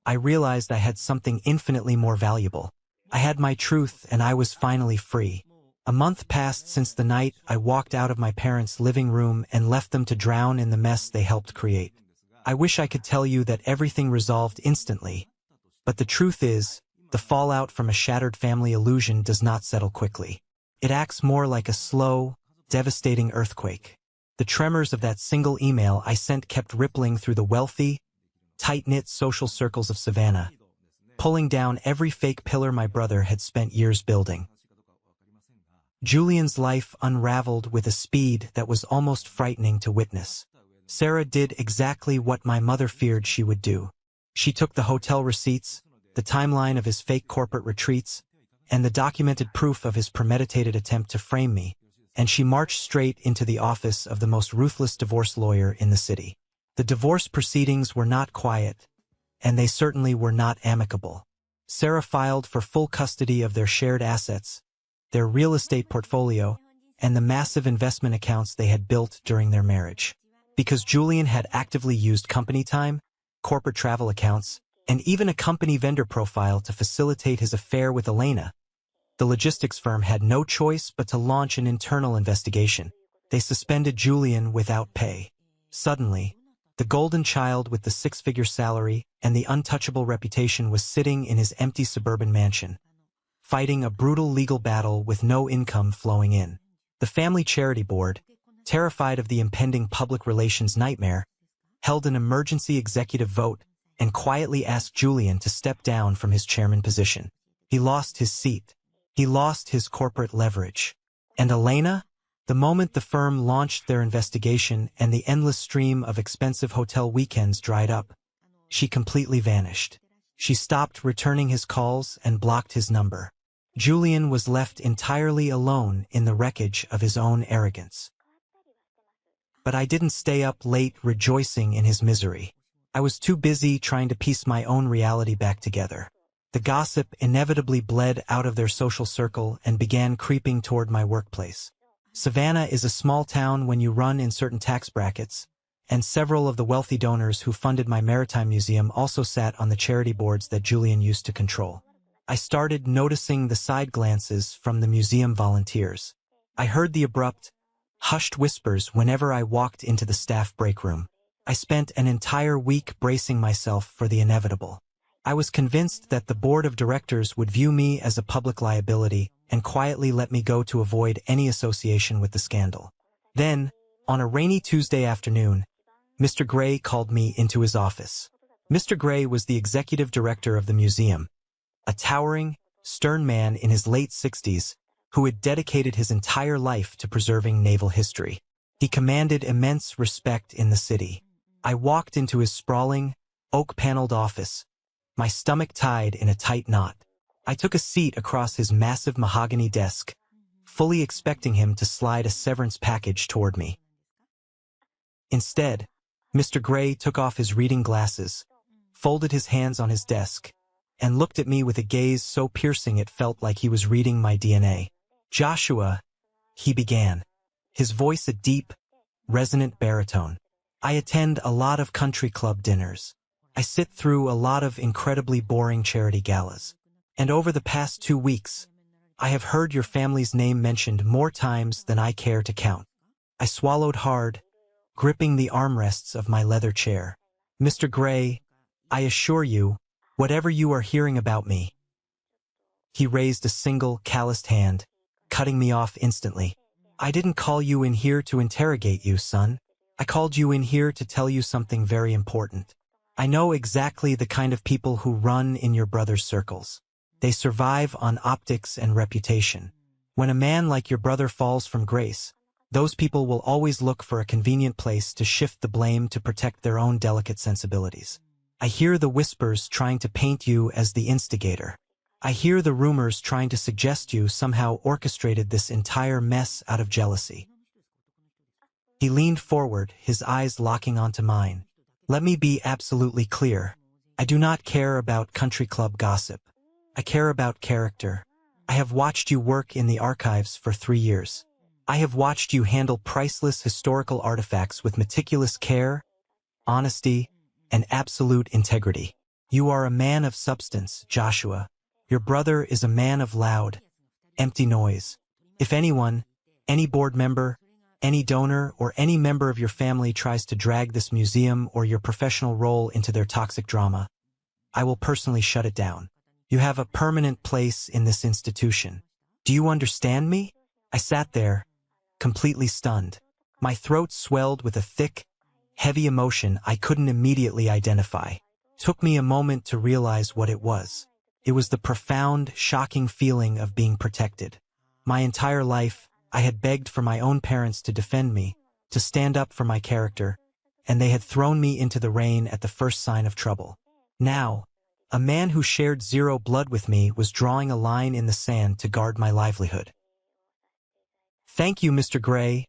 I realized I had something infinitely more valuable. I had my truth, and I was finally free. A month passed since the night I walked out of my parents' living room and left them to drown in the mess they helped create. I wish I could tell you that everything resolved instantly, but the truth is, the fallout from a shattered family illusion does not settle quickly. It acts more like a slow, devastating earthquake. The tremors of that single email I sent kept rippling through the wealthy, tight-knit social circles of Savannah, pulling down every fake pillar my brother had spent years building. Julian's life unraveled with a speed that was almost frightening to witness. Sarah did exactly what my mother feared she would do. She took the hotel receipts, the timeline of his fake corporate retreats, and the documented proof of his premeditated attempt to frame me, and she marched straight into the office of the most ruthless divorce lawyer in the city. The divorce proceedings were not quiet, and they certainly were not amicable. Sarah filed for full custody of their shared assets, their real estate portfolio, and the massive investment accounts they had built during their marriage. Because Julian had actively used company time, corporate travel accounts, and even a company vendor profile to facilitate his affair with Elena, the logistics firm had no choice but to launch an internal investigation. They suspended Julian without pay. Suddenly, the golden child with the six-figure salary and the untouchable reputation was sitting in his empty suburban mansion, fighting a brutal legal battle with no income flowing in. The family charity board, terrified of the impending public relations nightmare, held an emergency executive vote and quietly asked Julian to step down from his chairman position. He lost his seat. He lost his corporate leverage. And Elena? The moment the firm launched their investigation and the endless stream of expensive hotel weekends dried up, she completely vanished. She stopped returning his calls and blocked his number. Julian was left entirely alone in the wreckage of his own arrogance. But I didn't stay up late rejoicing in his misery. I was too busy trying to piece my own reality back together. The gossip inevitably bled out of their social circle and began creeping toward my workplace. Savannah is a small town when you run in certain tax brackets, and several of the wealthy donors who funded my maritime museum also sat on the charity boards that Julian used to control. I started noticing the side glances from the museum volunteers. I heard the abrupt, hushed whispers whenever I walked into the staff break room. I spent an entire week bracing myself for the inevitable. I was convinced that the board of directors would view me as a public liability and quietly let me go to avoid any association with the scandal. Then, on a rainy Tuesday afternoon, Mr. Gray called me into his office. Mr. Gray was the executive director of the museum, a towering, stern man in his late 60s who had dedicated his entire life to preserving naval history. He commanded immense respect in the city. I walked into his sprawling, oak-paneled office, my stomach tied in a tight knot. I took a seat across his massive mahogany desk, fully expecting him to slide a severance package toward me. Instead, Mr. Gray took off his reading glasses, folded his hands on his desk, and looked at me with a gaze so piercing it felt like he was reading my DNA. "Joshua," he began, his voice a deep, resonant baritone. "I attend a lot of country club dinners. I sit through a lot of incredibly boring charity galas. And over the past 2 weeks, I have heard your family's name mentioned more times than I care to count." I swallowed hard, gripping the armrests of my leather chair. "Mr. Gray, I assure you, whatever you are hearing about me." He raised a single, calloused hand, cutting me off instantly. "I didn't call you in here to interrogate you, son. I called you in here to tell you something very important. I know exactly the kind of people who run in your brother's circles. They survive on optics and reputation. When a man like your brother falls from grace, those people will always look for a convenient place to shift the blame to protect their own delicate sensibilities. I hear the whispers trying to paint you as the instigator. I hear the rumors trying to suggest you somehow orchestrated this entire mess out of jealousy." He leaned forward, his eyes locking onto mine. "Let me be absolutely clear. I do not care about country club gossip. I care about character. I have watched you work in the archives for 3 years. I have watched you handle priceless historical artifacts with meticulous care, honesty, and absolute integrity. You are a man of substance, Joshua. Your brother is a man of loud, empty noise. If anyone, any board member, any donor, or any member of your family tries to drag this museum or your professional role into their toxic drama, I will personally shut it down. You have a permanent place in this institution. Do you understand me?" I sat there, completely stunned. My throat swelled with a thick, heavy emotion I couldn't immediately identify. It took me a moment to realize what it was. It was the profound, shocking feeling of being protected. My entire life, I had begged for my own parents to defend me, to stand up for my character, and they had thrown me into the rain at the first sign of trouble. Now, a man who shared zero blood with me was drawing a line in the sand to guard my livelihood. "Thank you, Mr. Gray,"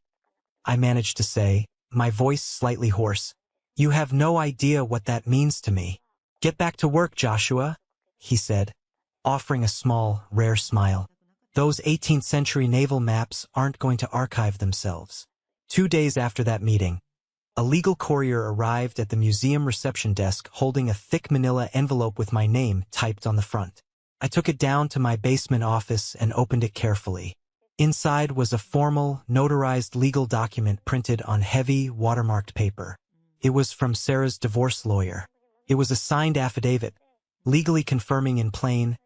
I managed to say, my voice slightly hoarse. "You have no idea what that means to me." "Get back to work, Joshua," he said, offering a small, rare smile. "Those 18th century naval maps aren't going to archive themselves." 2 days after that meeting, a legal courier arrived at the museum reception desk holding a thick manila envelope with my name typed on the front. I took it down to my basement office and opened it carefully. Inside was a formal, notarized legal document printed on heavy, watermarked paper. It was from Sarah's divorce lawyer. It was a signed affidavit, legally confirming in plain,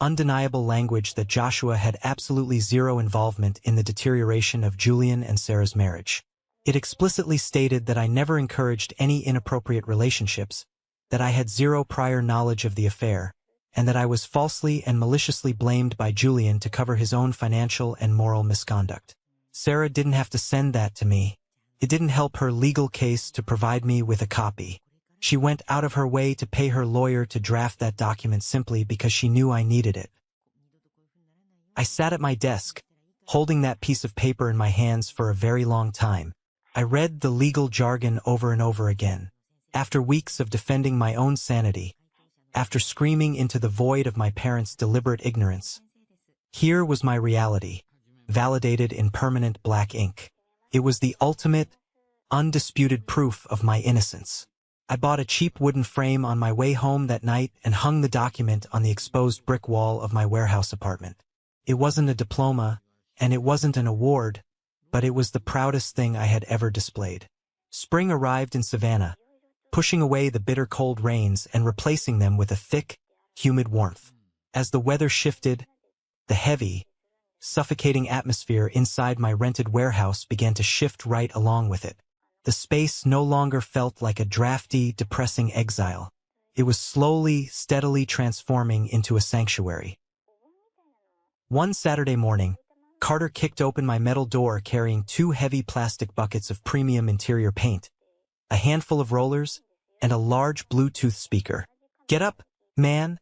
undeniable language that Joshua had absolutely zero involvement in the deterioration of Julian and Sarah's marriage. It explicitly stated that I never encouraged any inappropriate relationships, that I had zero prior knowledge of the affair, and that I was falsely and maliciously blamed by Julian to cover his own financial and moral misconduct. Sarah didn't have to send that to me. It didn't help her legal case to provide me with a copy. She went out of her way to pay her lawyer to draft that document simply because she knew I needed it. I sat at my desk, holding that piece of paper in my hands for a very long time. I read the legal jargon over and over again. After weeks of defending my own sanity, after screaming into the void of my parents' deliberate ignorance, here was my reality, validated in permanent black ink. It was the ultimate, undisputed proof of my innocence. I bought a cheap wooden frame on my way home that night and hung the document on the exposed brick wall of my warehouse apartment. It wasn't a diploma, and it wasn't an award, but it was the proudest thing I had ever displayed. Spring arrived in Savannah, pushing away the bitter cold rains and replacing them with a thick, humid warmth. As the weather shifted, the heavy, suffocating atmosphere inside my rented warehouse began to shift right along with it. The space no longer felt like a drafty, depressing exile. It was slowly, steadily transforming into a sanctuary. One Saturday morning, Carter kicked open my metal door carrying 2 heavy plastic buckets of premium interior paint, a handful of rollers, and a large Bluetooth speaker. "Get up, man,"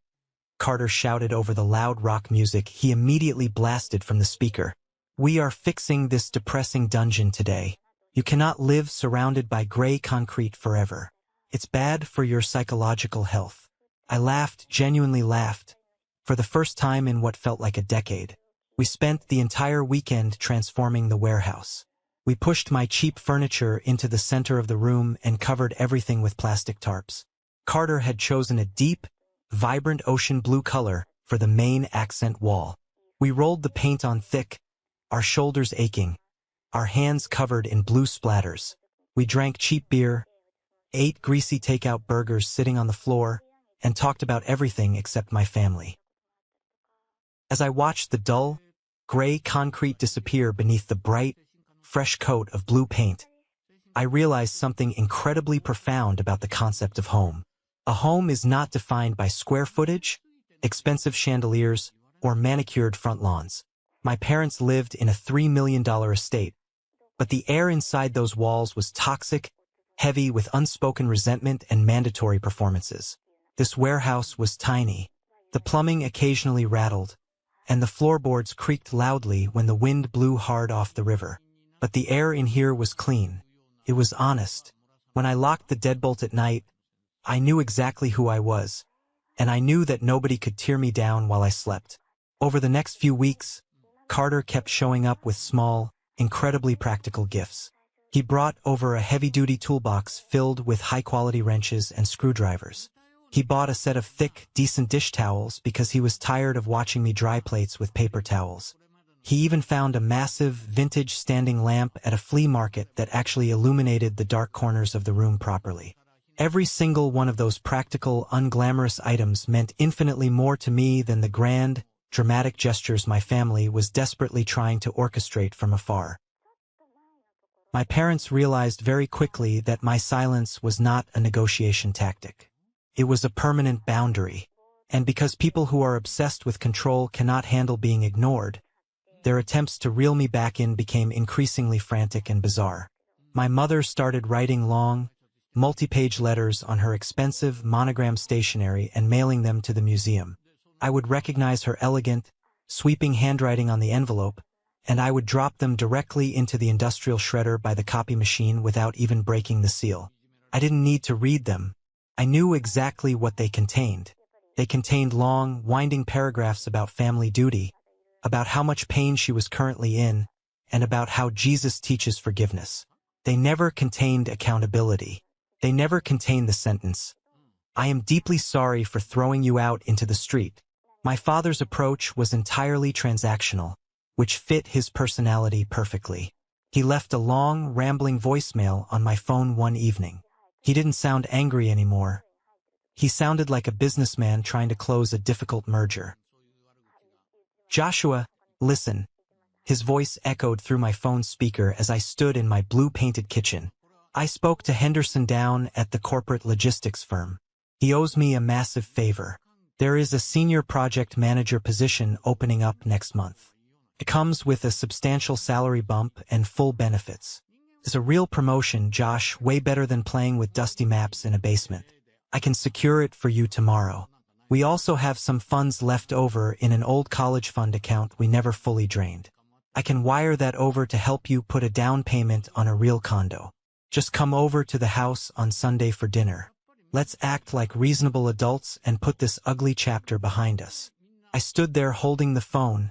Carter shouted over the loud rock music he immediately blasted from the speaker. "We are fixing this depressing dungeon today. You cannot live surrounded by gray concrete forever. It's bad for your psychological health." I laughed, genuinely laughed, for the first time in what felt like a decade. We spent the entire weekend transforming the warehouse. We pushed my cheap furniture into the center of the room and covered everything with plastic tarps. Carter had chosen a deep, vibrant ocean blue color for the main accent wall. We rolled the paint on thick, our shoulders aching, our hands covered in blue splatters. We drank cheap beer, ate greasy takeout burgers sitting on the floor, and talked about everything except my family. As I watched the dull, gray concrete disappear beneath the bright, fresh coat of blue paint, I realized something incredibly profound about the concept of home. A home is not defined by square footage, expensive chandeliers, or manicured front lawns. My parents lived in a $3 million estate, but the air inside those walls was toxic, heavy with unspoken resentment and mandatory performances. This warehouse was tiny. The plumbing occasionally rattled, and the floorboards creaked loudly when the wind blew hard off the river. But the air in here was clean. It was honest. When I locked the deadbolt at night, I knew exactly who I was, and I knew that nobody could tear me down while I slept. Over the next few weeks, Carter kept showing up with small, incredibly practical gifts. He brought over a heavy-duty toolbox filled with high-quality wrenches and screwdrivers. He bought a set of thick, decent dish towels because he was tired of watching me dry plates with paper towels. He even found a massive, vintage standing lamp at a flea market that actually illuminated the dark corners of the room properly. Every single one of those practical, unglamorous items meant infinitely more to me than the grand, dramatic gestures my family was desperately trying to orchestrate from afar. My parents realized very quickly that my silence was not a negotiation tactic. It was a permanent boundary, and because people who are obsessed with control cannot handle being ignored, their attempts to reel me back in became increasingly frantic and bizarre. My mother started writing long, multi-page letters on her expensive monogram stationery and mailing them to the museum. I would recognize her elegant, sweeping handwriting on the envelope, and I would drop them directly into the industrial shredder by the copy machine without even breaking the seal. I didn't need to read them. I knew exactly what they contained. They contained long, winding paragraphs about family duty, about how much pain she was currently in, and about how Jesus teaches forgiveness. They never contained accountability. They never contained the sentence, "I am deeply sorry for throwing you out into the street." My father's approach was entirely transactional, which fit his personality perfectly. He left a long, rambling voicemail on my phone one evening. He didn't sound angry anymore. He sounded like a businessman trying to close a difficult merger. "Joshua, listen." His voice echoed through my phone speaker as I stood in my blue-painted kitchen. "I spoke to Henderson down at the corporate logistics firm. He owes me a massive favor. There is a senior project manager position opening up next month. It comes with a substantial salary bump and full benefits. It's a real promotion, Josh, way better than playing with dusty maps in a basement. I can secure it for you tomorrow. We also have some funds left over in an old college fund account we never fully drained. I can wire that over to help you put a down payment on a real condo. Just come over to the house on Sunday for dinner. Let's act like reasonable adults and put this ugly chapter behind us." I stood there holding the phone,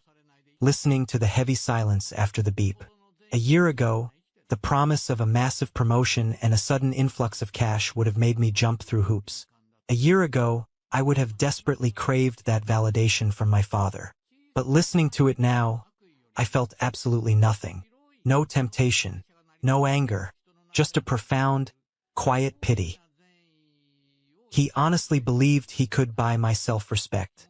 listening to the heavy silence after the beep. A year ago, the promise of a massive promotion and a sudden influx of cash would have made me jump through hoops. A year ago, I would have desperately craved that validation from my father. But listening to it now, I felt absolutely nothing. No temptation, no anger, just a profound, quiet pity. He honestly believed he could buy my self-respect.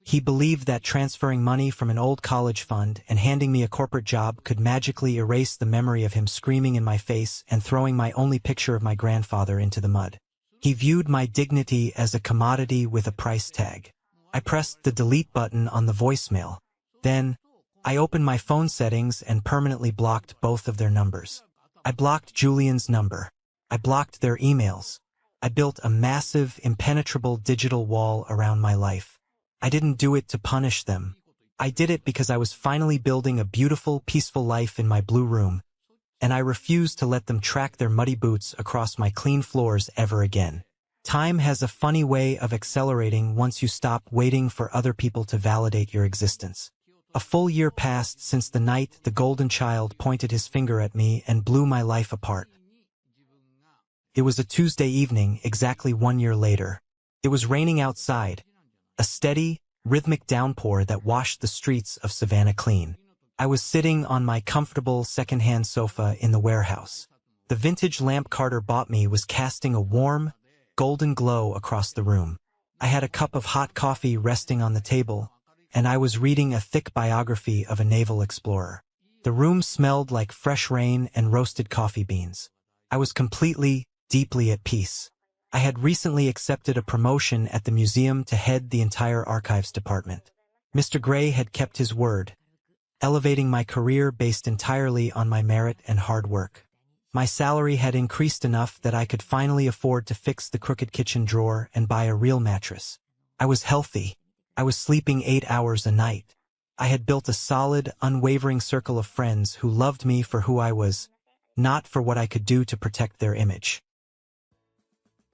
He believed that transferring money from an old college fund and handing me a corporate job could magically erase the memory of him screaming in my face and throwing my only picture of my grandfather into the mud. He viewed my dignity as a commodity with a price tag. I pressed the delete button on the voicemail. Then, I opened my phone settings and permanently blocked both of their numbers. I blocked Julian's number. I blocked their emails. I built a massive, impenetrable digital wall around my life. I didn't do it to punish them. I did it because I was finally building a beautiful, peaceful life in my blue room, and I refused to let them track their muddy boots across my clean floors ever again. Time has a funny way of accelerating once you stop waiting for other people to validate your existence. A full year passed since the night the golden child pointed his finger at me and blew my life apart. It was a Tuesday evening, exactly 1 year later. It was raining outside, a steady, rhythmic downpour that washed the streets of Savannah clean. I was sitting on my comfortable second-hand sofa in the warehouse. The vintage lamp Carter bought me was casting a warm, golden glow across the room. I had a cup of hot coffee resting on the table, and I was reading a thick biography of a naval explorer. The room smelled like fresh rain and roasted coffee beans. I was completely, deeply at peace. I had recently accepted a promotion at the museum to head the entire archives department. Mr. Gray had kept his word, elevating my career based entirely on my merit and hard work. My salary had increased enough that I could finally afford to fix the crooked kitchen drawer and buy a real mattress. I was healthy. I was sleeping 8 hours a night. I had built a solid, unwavering circle of friends who loved me for who I was, not for what I could do to protect their image.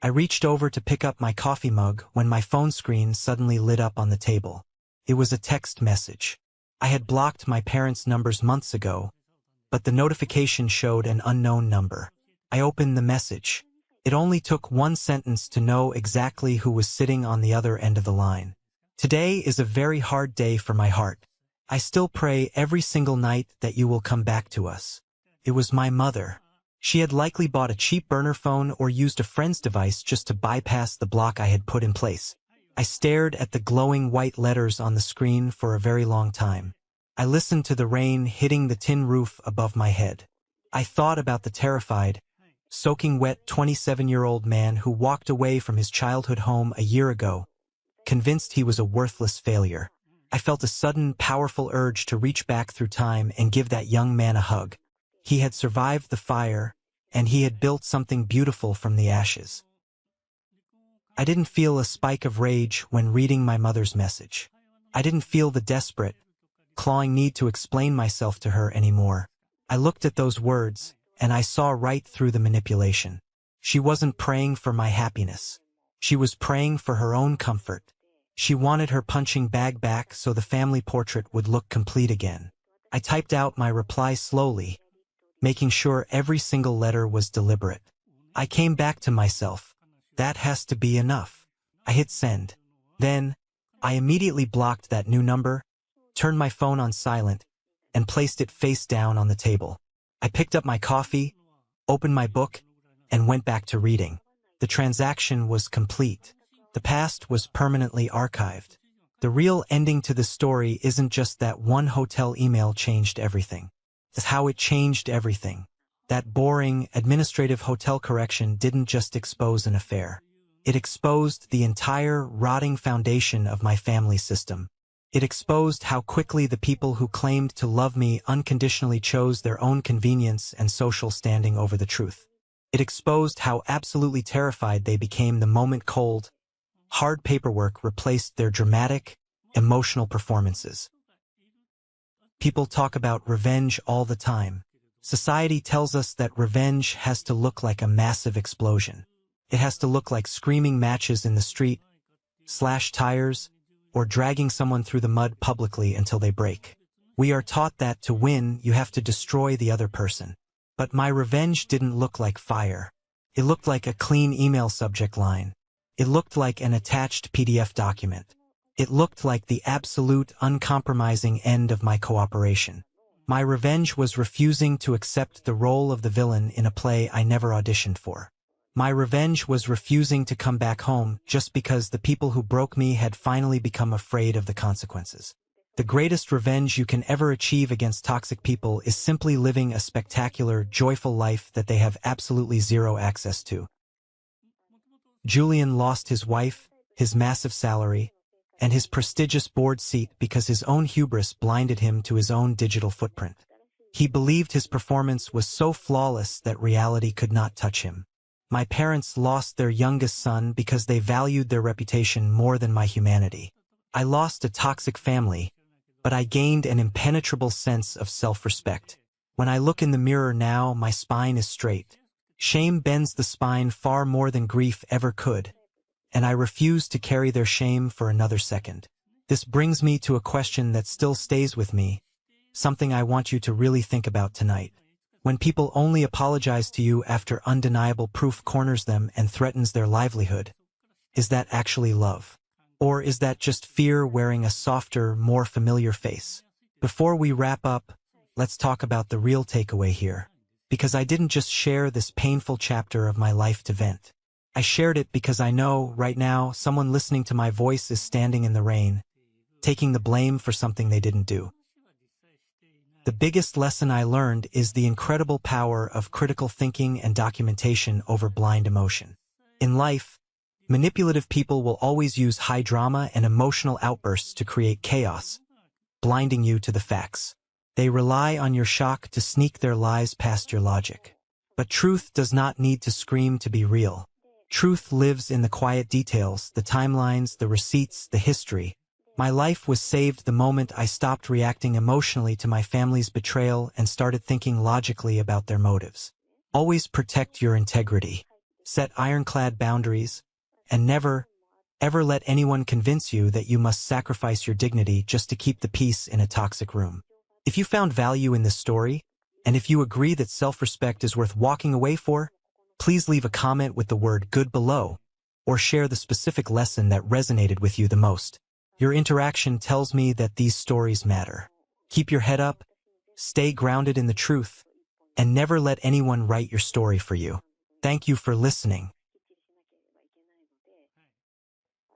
I reached over to pick up my coffee mug when my phone screen suddenly lit up on the table. It was a text message. I had blocked my parents' numbers months ago, but the notification showed an unknown number. I opened the message. It only took one sentence to know exactly who was sitting on the other end of the line. "Today is a very hard day for my heart. I still pray every single night that you will come back to us." It was my mother. She had likely bought a cheap burner phone or used a friend's device just to bypass the block I had put in place. I stared at the glowing white letters on the screen for a very long time. I listened to the rain hitting the tin roof above my head. I thought about the terrified, soaking wet 27-year-old man who walked away from his childhood home a year ago, convinced he was a worthless failure. I felt a sudden, powerful urge to reach back through time and give that young man a hug. He had survived the fire, and he had built something beautiful from the ashes. I didn't feel a spike of rage when reading my mother's message. I didn't feel the desperate, clawing need to explain myself to her anymore. I looked at those words, and I saw right through the manipulation. She wasn't praying for my happiness. She was praying for her own comfort. She wanted her punching bag back so the family portrait would look complete again. I typed out my reply slowly, making sure every single letter was deliberate. I came back to myself. That has to be enough. I hit send. Then, I immediately blocked that new number, turned my phone on silent, and placed it face down on the table. I picked up my coffee, opened my book, and went back to reading. The transaction was complete. The past was permanently archived. The real ending to the story isn't just that one hotel email changed everything. It's how it changed everything. That boring, administrative hotel correction didn't just expose an affair. It exposed the entire rotting foundation of my family system. It exposed how quickly the people who claimed to love me unconditionally chose their own convenience and social standing over the truth. It exposed how absolutely terrified they became the moment cold, hard paperwork replaced their dramatic, emotional performances. People talk about revenge all the time. Society tells us that revenge has to look like a massive explosion. It has to look like screaming matches in the street, slashed tires, or dragging someone through the mud publicly until they break. We are taught that to win, you have to destroy the other person. But my revenge didn't look like fire. It looked like a clean email subject line. It looked like an attached PDF document. It looked like the absolute, uncompromising end of my cooperation. My revenge was refusing to accept the role of the villain in a play I never auditioned for. My revenge was refusing to come back home just because the people who broke me had finally become afraid of the consequences. The greatest revenge you can ever achieve against toxic people is simply living a spectacular, joyful life that they have absolutely zero access to. Julian lost his wife, his massive salary, and his prestigious board seat because his own hubris blinded him to his own digital footprint. He believed his performance was so flawless that reality could not touch him. My parents lost their youngest son because they valued their reputation more than my humanity. I lost a toxic family, but I gained an impenetrable sense of self-respect. When I look in the mirror now, my spine is straight. Shame bends the spine far more than grief ever could, and I refuse to carry their shame for another second. This brings me to a question that still stays with me, something I want you to really think about tonight. When people only apologize to you after undeniable proof corners them and threatens their livelihood, is that actually love? Or is that just fear wearing a softer, more familiar face? Before we wrap up, let's talk about the real takeaway here. Because I didn't just share this painful chapter of my life to vent. I shared it because I know, right now, someone listening to my voice is standing in the rain, taking the blame for something they didn't do. The biggest lesson I learned is the incredible power of critical thinking and documentation over blind emotion. In life, manipulative people will always use high drama and emotional outbursts to create chaos, blinding you to the facts. They rely on your shock to sneak their lies past your logic. But truth does not need to scream to be real. Truth lives in the quiet details, the timelines, the receipts, the history. My life was saved the moment I stopped reacting emotionally to my family's betrayal and started thinking logically about their motives. Always protect your integrity. Set ironclad boundaries, and never, ever let anyone convince you that you must sacrifice your dignity just to keep the peace in a toxic room. If you found value in this story, and if you agree that self-respect is worth walking away for, please leave a comment with the word good below, or share the specific lesson that resonated with you the most. Your interaction tells me that these stories matter. Keep your head up, stay grounded in the truth, and never let anyone write your story for you. Thank you for listening.